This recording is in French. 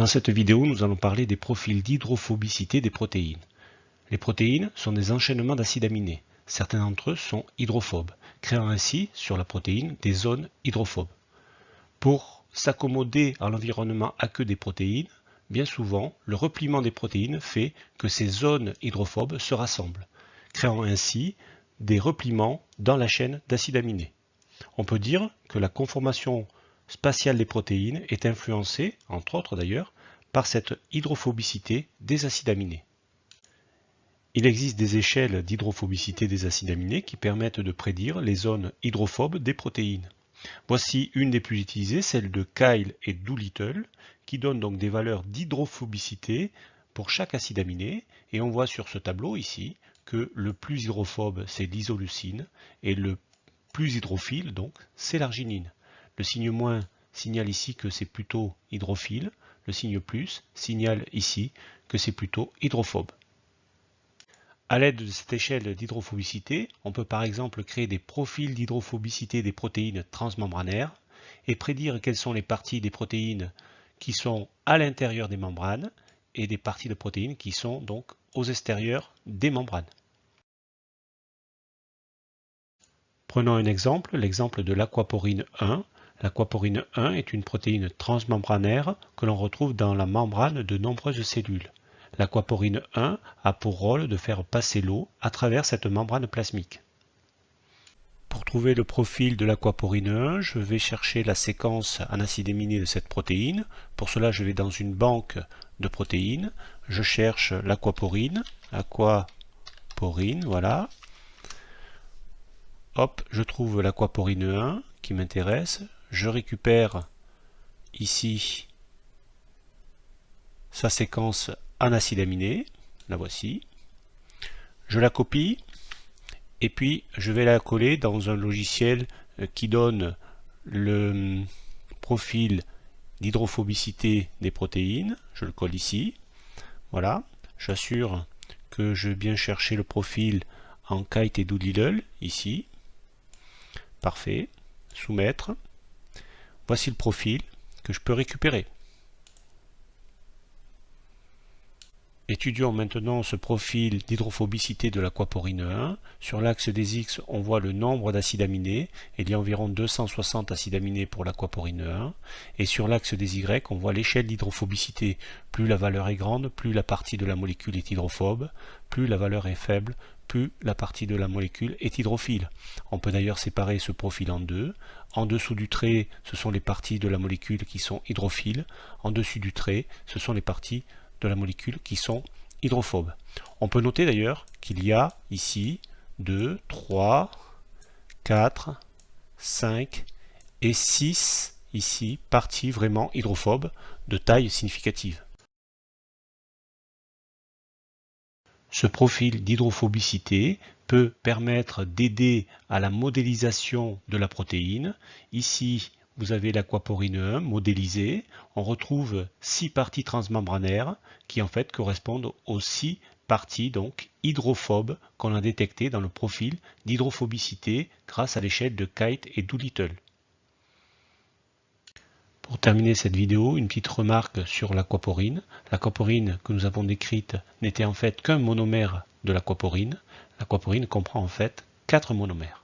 Dans cette vidéo, nous allons parler des profils d'hydrophobicité des protéines. Les protéines sont des enchaînements d'acides aminés. Certains d'entre eux sont hydrophobes, créant ainsi sur la protéine des zones hydrophobes. Pour s'accommoder à l'environnement aqueux des protéines, bien souvent, le repliement des protéines fait que ces zones hydrophobes se rassemblent, créant ainsi des repliements dans la chaîne d'acides aminés. On peut dire que la conformation spatiale des protéines est influencée, entre autres d'ailleurs, par cette hydrophobicité des acides aminés. Il existe des échelles d'hydrophobicité des acides aminés qui permettent de prédire les zones hydrophobes des protéines. Voici une des plus utilisées, celle de Kyle et Doolittle, qui donne donc des valeurs d'hydrophobicité pour chaque acide aminé, et on voit sur ce tableau ici que le plus hydrophobe c'est l'isoleucine et le plus hydrophile donc c'est l'arginine. Le signe moins signale ici que c'est plutôt hydrophile, le signe plus signale ici que c'est plutôt hydrophobe. À l'aide de cette échelle d'hydrophobicité, on peut par exemple créer des profils d'hydrophobicité des protéines transmembranaires et prédire quelles sont les parties des protéines qui sont à l'intérieur des membranes et des parties de protéines qui sont donc aux extérieurs des membranes. Prenons un exemple, l'exemple de l'aquaporine 1. L'aquaporine 1 est une protéine transmembranaire que l'on retrouve dans la membrane de nombreuses cellules. L'aquaporine 1 a pour rôle de faire passer l'eau à travers cette membrane plasmique. Pour trouver le profil de l'aquaporine 1, je vais chercher la séquence en acide aminé de cette protéine. Pour cela, je vais dans une banque de protéines. Je cherche l'aquaporine, voilà. Hop, je trouve l'aquaporine 1 qui m'intéresse. Je récupère ici sa séquence en acide aminé, la voici. Je la copie et puis je vais la coller dans un logiciel qui donne le profil d'hydrophobicité des protéines. Je le colle ici. Voilà, j'assure que je vais bien chercher le profil en Kite et Doolittle ici. Parfait. Soumettre. Voici le profil que je peux récupérer. Étudions maintenant ce profil d'hydrophobicité de l'aquaporine 1. Sur l'axe des X, on voit le nombre d'acides aminés. Il y a environ 260 acides aminés pour l'aquaporine 1. Et sur l'axe des Y, on voit l'échelle d'hydrophobicité. Plus la valeur est grande, plus la partie de la molécule est hydrophobe. Plus la valeur est faible, plus la partie de la molécule est hydrophile. On peut d'ailleurs séparer ce profil en deux. En dessous du trait, ce sont les parties de la molécule qui sont hydrophiles. En dessus du trait, ce sont les parties de la molécule qui sont hydrophobes. On peut noter d'ailleurs qu'il y a ici 2, 3, 4, 5 et 6 ici parties vraiment hydrophobes de taille significative. Ce profil d'hydrophobicité peut permettre d'aider à la modélisation de la protéine. Ici, vous avez l'aquaporine 1 modélisée. On retrouve 6 parties transmembranaires qui en fait correspondent aux 6 parties donc hydrophobes qu'on a détectées dans le profil d'hydrophobicité grâce à l'échelle de Kite et Doolittle. Pour terminer cette vidéo, une petite remarque sur l'aquaporine. L'aquaporine que nous avons décrite n'était en fait qu'un monomère de l'aquaporine. L'aquaporine comprend en fait 4 monomères.